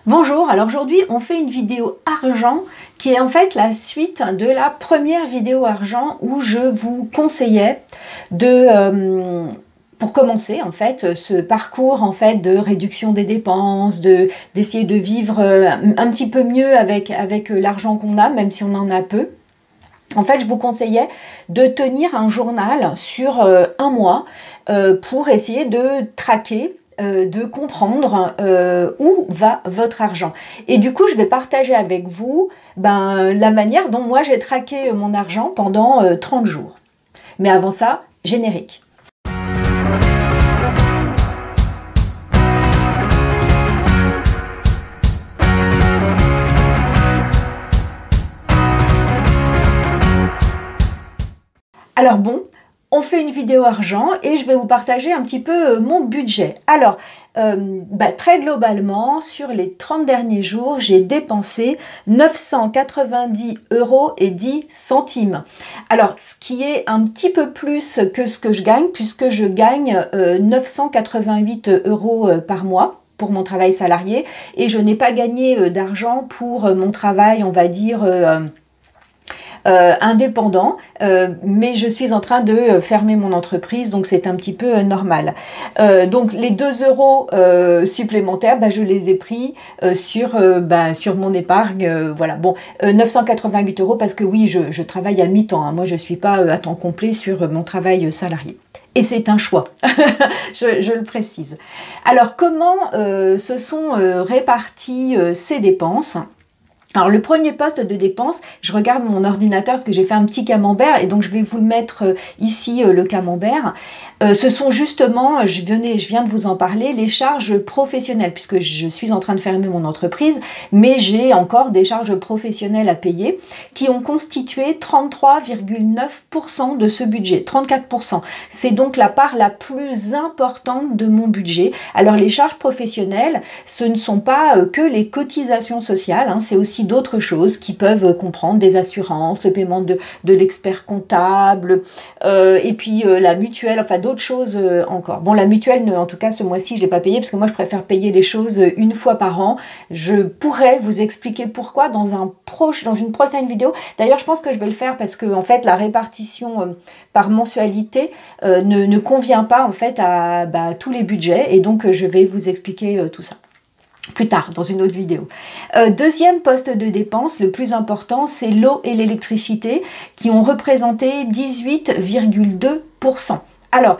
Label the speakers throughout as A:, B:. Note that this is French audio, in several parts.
A: Bonjour, alors aujourd'hui on fait une vidéo argent qui est en fait la suite de la première vidéo argent où je vous conseillais pour commencer en fait ce parcours en fait de réduction des dépenses, d'essayer de vivre un petit peu mieux avec l'argent qu'on a, même si on en a peu. En fait, je vous conseillais de tenir un journal sur un mois pour essayer de traquer, de comprendre où va votre argent. Et du coup, je vais partager avec vous la manière dont moi j'ai traqué mon argent pendant 30 jours. Mais avant ça, générique. Alors bon, on fait une vidéo argent et je vais vous partager un petit peu mon budget. Alors, très globalement, sur les 30 derniers jours, j'ai dépensé 990 € et 10 centimes. Alors, ce qui est un petit peu plus que ce que je gagne, puisque je gagne 988 € par mois pour mon travail salarié et je n'ai pas gagné d'argent pour mon travail, on va dire indépendant, mais je suis en train de fermer mon entreprise, donc c'est un petit peu normal. Donc les 2 € supplémentaires, je les ai pris sur mon épargne. Voilà, bon, 988 € parce que oui, je travaille à mi-temps, hein. Moi je suis pas à temps complet sur mon travail salarié. Et c'est un choix, je le précise. Alors comment se sont réparties ces dépenses ? Alors le premier poste de dépense, je regarde mon ordinateur parce que j'ai fait un petit camembert et donc je vais vous le mettre ici, le camembert. Ce sont justement, je viens de vous en parler, les charges professionnelles puisque je suis en train de fermer mon entreprise, mais j'ai encore des charges professionnelles à payer qui ont constitué 33,9% de ce budget, 34%. C'est donc la part la plus importante de mon budget. Alors les charges professionnelles, ce ne sont pas que les cotisations sociales, hein, c'est aussi d'autres choses qui peuvent comprendre des assurances, le paiement de l'expert comptable, et puis la mutuelle, enfin d'autres choses encore. Bon, la mutuelle, en tout cas ce mois-ci, je ne l'ai pas payée parce que moi je préfère payer les choses une fois par an. Je pourrais vous expliquer pourquoi dans une prochaine vidéo. D'ailleurs, je pense que je vais le faire parce que en fait la répartition par mensualité ne convient pas en fait à tous les budgets et donc je vais vous expliquer tout ça plus tard dans une autre vidéo. Deuxième poste de dépense, le plus important, c'est l'eau et l'électricité qui ont représenté 18,2%. Alors,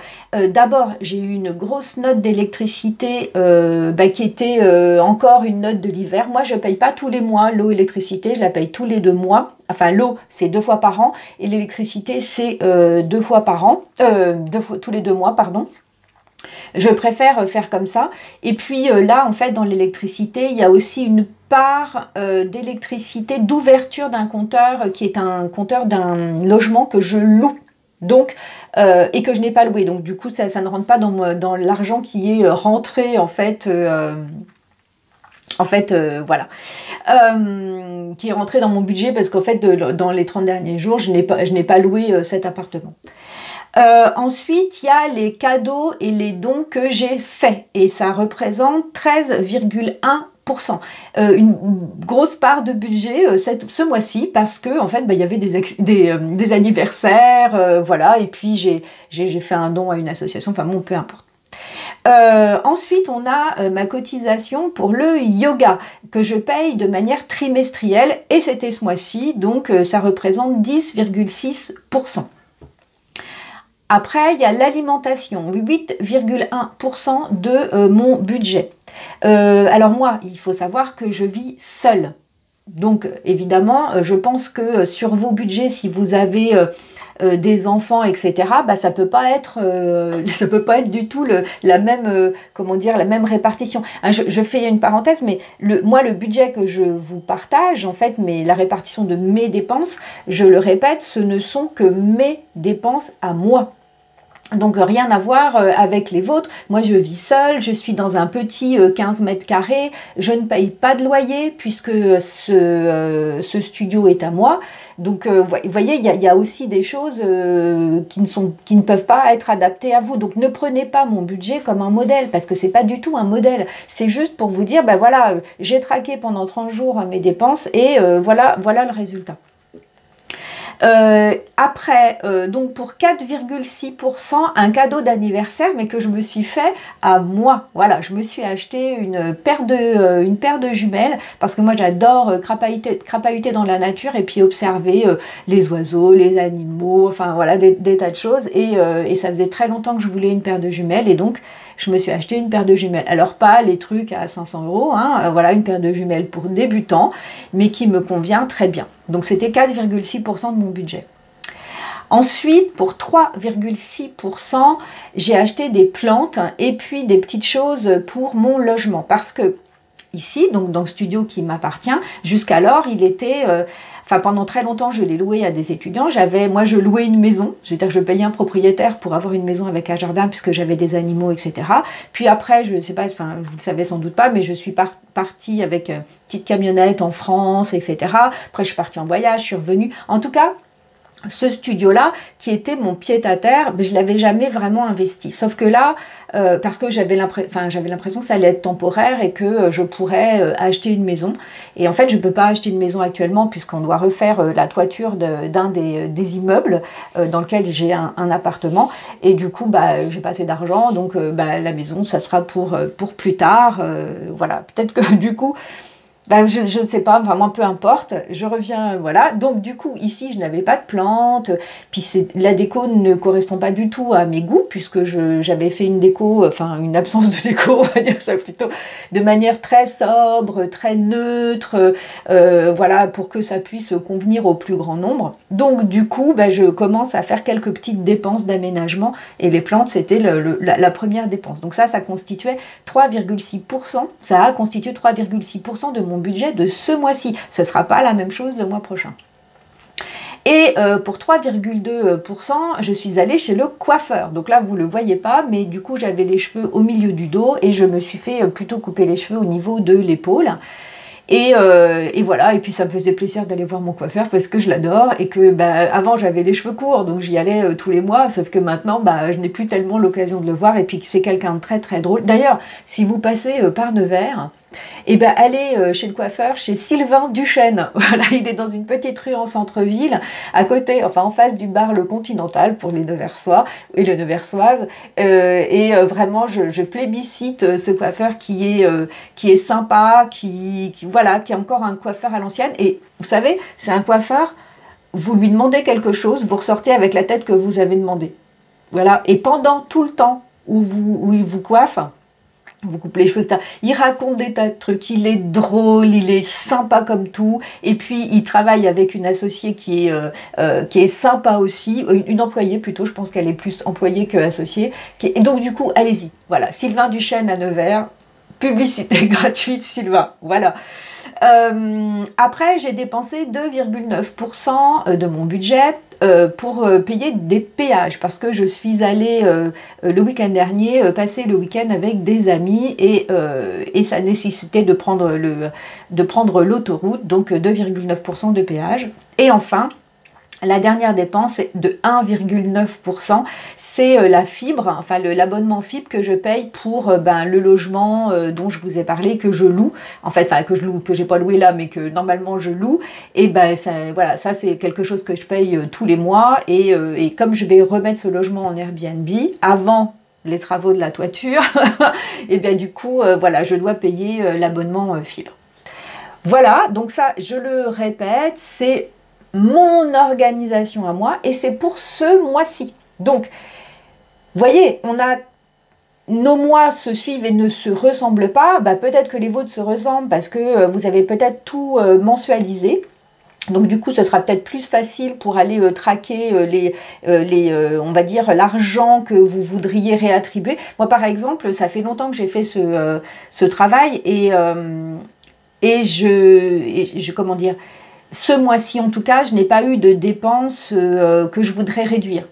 A: d'abord, j'ai eu une grosse note d'électricité qui était encore une note de l'hiver. Moi, je ne paye pas tous les mois l'eau et l'électricité, je la paye tous les 2 mois. Enfin, l'eau, c'est 2 fois par an et l'électricité, c'est 2 fois par an, tous les 2 mois, pardon. Je préfère faire comme ça. Et puis là, en fait, dans l'électricité, il y a aussi une part d'électricité, d'ouverture d'un compteur qui est un compteur d'un logement que je loue. Donc, et que je n'ai pas loué. Donc, du coup, ça ne rentre pas dans l'argent qui est rentré, en fait... voilà, qui est rentré dans mon budget parce qu'en fait, dans les 30 derniers jours, je n'ai pas loué cet appartement. Ensuite, il y a les cadeaux et les dons que j'ai faits et ça représente 13,1%. Une grosse part de budget ce mois-ci parce que en fait, il y avait des anniversaires, voilà, et puis j'ai fait un don à une association, enfin bon, peu importe. Ensuite, on a ma cotisation pour le yoga que je paye de manière trimestrielle et c'était ce mois-ci, donc ça représente 10,6%. Après, il y a l'alimentation, 8,1% de mon budget. Alors moi, il faut savoir que je vis seule. Donc évidemment, je pense que sur vos budgets, si vous avez des enfants, etc., ça peut pas être du tout la même répartition. Hein, je fais une parenthèse, mais moi le budget que je vous partage, en fait, la répartition de mes dépenses, je le répète, ce ne sont que mes dépenses à moi. Donc rien à voir avec les vôtres. Moi je vis seule, je suis dans un petit 15 mètres carrés, je ne paye pas de loyer puisque ce studio est à moi. Donc vous voyez, il y a aussi des choses qui ne peuvent pas être adaptées à vous. Donc ne prenez pas mon budget comme un modèle parce que c'est pas du tout un modèle. C'est juste pour vous dire, ben voilà, j'ai traqué pendant 30 jours mes dépenses et voilà le résultat. Après, donc pour 4,6%, un cadeau d'anniversaire, mais que je me suis fait à moi. Voilà, je me suis acheté une paire de jumelles, parce que moi j'adore crapahuter dans la nature et puis observer les oiseaux, les animaux, enfin voilà, des tas de choses. Et ça faisait très longtemps que je voulais une paire de jumelles, et donc je me suis acheté une paire de jumelles. Alors pas les trucs à 500 €, hein, voilà, une paire de jumelles pour débutants, mais qui me convient très bien. Donc c'était 4,6% de mon budget. Ensuite, pour 3,6%, j'ai acheté des plantes et puis des petites choses pour mon logement. Parce que ici, donc dans le studio qui m'appartient, jusqu'alors, il était... Enfin, pendant très longtemps, je l'ai loué à des étudiants. Moi, je louais une maison. C'est-à-dire que je payais un propriétaire pour avoir une maison avec un jardin puisque j'avais des animaux, etc. Puis après, je ne sais pas, enfin, vous le savez sans doute pas, mais je suis partie avec une petite camionnette en France, etc. Après, je suis partie en voyage, je suis revenue. En tout cas, ce studio-là, qui était mon pied-à-terre, je ne l'avais jamais vraiment investi. Sauf que là, parce que j'avais l'impression que ça allait être temporaire et que je pourrais acheter une maison. Et en fait, je ne peux pas acheter une maison actuellement puisqu'on doit refaire la toiture d'un des immeubles dans lequel j'ai un appartement. Et du coup, j'ai pas assez d'argent, donc la maison, ça sera pour plus tard. Voilà, peut-être que du coup... je ne sais pas, enfin moi peu importe, je reviens, voilà. Donc du coup ici je n'avais pas de plantes, puis la déco ne correspond pas du tout à mes goûts puisque j'avais fait une déco, enfin une absence de déco, on va dire ça plutôt, de manière très sobre, très neutre, voilà, pour que ça puisse convenir au plus grand nombre. Donc du coup je commence à faire quelques petites dépenses d'aménagement et les plantes c'était la première dépense. Donc ça constituait 3,6%, ça a constitué 3,6% de mon budget de ce mois-ci. Ce ne sera pas la même chose le mois prochain. Et pour 3,2%, je suis allée chez le coiffeur. Donc là, vous ne le voyez pas, mais du coup, j'avais les cheveux au milieu du dos et je me suis fait plutôt couper les cheveux au niveau de l'épaule. Et voilà, et puis ça me faisait plaisir d'aller voir mon coiffeur parce que je l'adore et que avant j'avais les cheveux courts donc j'y allais tous les mois, sauf que maintenant je n'ai plus tellement l'occasion de le voir et puis c'est quelqu'un de très très drôle. D'ailleurs, si vous passez par Nevers, allez chez le coiffeur, chez Sylvain Duchesne. Voilà, il est dans une petite rue en centre-ville, à côté, enfin en face du bar Le Continental pour les Neversois et les Neversoises. Vraiment, je plébiscite ce coiffeur qui est sympa, qui est encore un coiffeur à l'ancienne. Et vous savez, c'est un coiffeur, vous lui demandez quelque chose, vous ressortez avec la tête que vous avez demandé. Voilà, et pendant tout le temps où il vous coiffe, vous coupe les cheveux, il raconte des tas de trucs, il est drôle, il est sympa comme tout, et puis il travaille avec une associée qui est sympa aussi, une employée plutôt, je pense qu'elle est plus employée que associée, et donc du coup, allez-y, voilà, Sylvain Duchesne à Nevers, publicité gratuite Sylvain, voilà. Après, j'ai dépensé 2,9% de mon budget pour payer des péages parce que je suis allée le week-end dernier passer le week-end avec des amis et ça nécessitait de prendre l'autoroute, donc 2,9% de péage. Et enfin, la dernière dépense de 1,9%, c'est la fibre, enfin l'abonnement fibre que je paye pour le logement dont je vous ai parlé, que je loue, en fait, enfin que je loue, que j'ai pas loué là, mais que normalement je loue. Et voilà, ça c'est quelque chose que je paye tous les mois. Et comme je vais remettre ce logement en Airbnb avant les travaux de la toiture, et bien du coup, voilà, je dois payer l'abonnement fibre. Voilà, donc ça, je le répète, c'est mon organisation à moi et c'est pour ce mois-ci. Donc, vous voyez, nos mois se suivent et ne se ressemblent pas. Peut-être que les vôtres se ressemblent parce que vous avez peut-être tout mensualisé. Donc du coup, ce sera peut-être plus facile pour aller traquer on va dire, l'argent que vous voudriez réattribuer. Moi, par exemple, ça fait longtemps que j'ai fait ce travail et comment dire, ce mois-ci, en tout cas, je n'ai pas eu de dépenses que je voudrais réduire.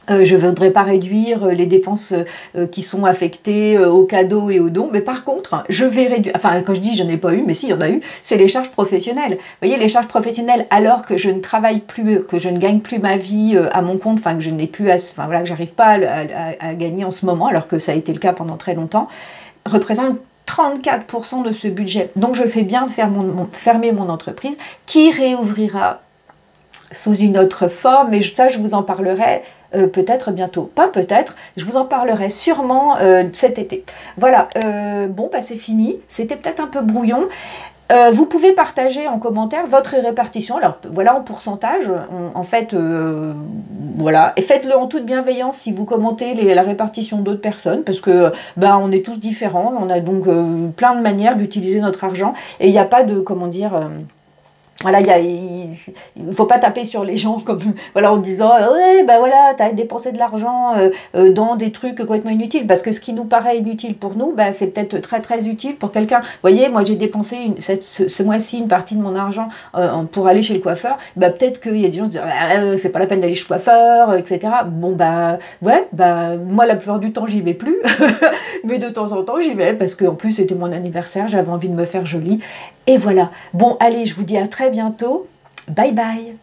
A: Je ne voudrais pas réduire les dépenses qui sont affectées aux cadeaux et aux dons, mais par contre, je vais réduire, enfin quand je dis je n'ai pas eu, mais si, il y en a eu, c'est les charges professionnelles. Vous voyez, les charges professionnelles, alors que je ne travaille plus, que je ne gagne plus ma vie à mon compte, enfin que je n'ai plus, enfin voilà, que j'arrive pas à gagner en ce moment, alors que ça a été le cas pendant très longtemps, représentent 34% de ce budget. Donc je fais bien de fermer mon entreprise, qui réouvrira sous une autre forme, et ça je vous en parlerai peut-être bientôt, pas peut-être, je vous en parlerai sûrement cet été. Voilà, bon bah c'est fini, c'était peut-être un peu brouillon. Vous pouvez partager en commentaire votre répartition, alors voilà en pourcentage, en fait, voilà, et faites-le en toute bienveillance si vous commentez la répartition d'autres personnes, parce que bah, on est tous différents, on a donc plein de manières d'utiliser notre argent, et il n'y a pas de, comment dire... voilà, il ne faut pas taper sur les gens comme, voilà, en disant ouais, ben voilà, tu as dépensé de l'argent dans des trucs complètement inutiles. Parce que ce qui nous paraît inutile pour nous, ben, c'est peut-être très très utile pour quelqu'un. Vous voyez, moi j'ai dépensé ce mois-ci une partie de mon argent pour aller chez le coiffeur. Ben, peut-être qu'il y a des gens qui disent c'est pas la peine d'aller chez le coiffeur, etc. Bon, bah ouais, bah, moi la plupart du temps j'y vais plus. Mais de temps en temps j'y vais parce qu'en plus c'était mon anniversaire, j'avais envie de me faire jolie. Et voilà. Bon, allez, je vous dis à très bientôt. Bye bye.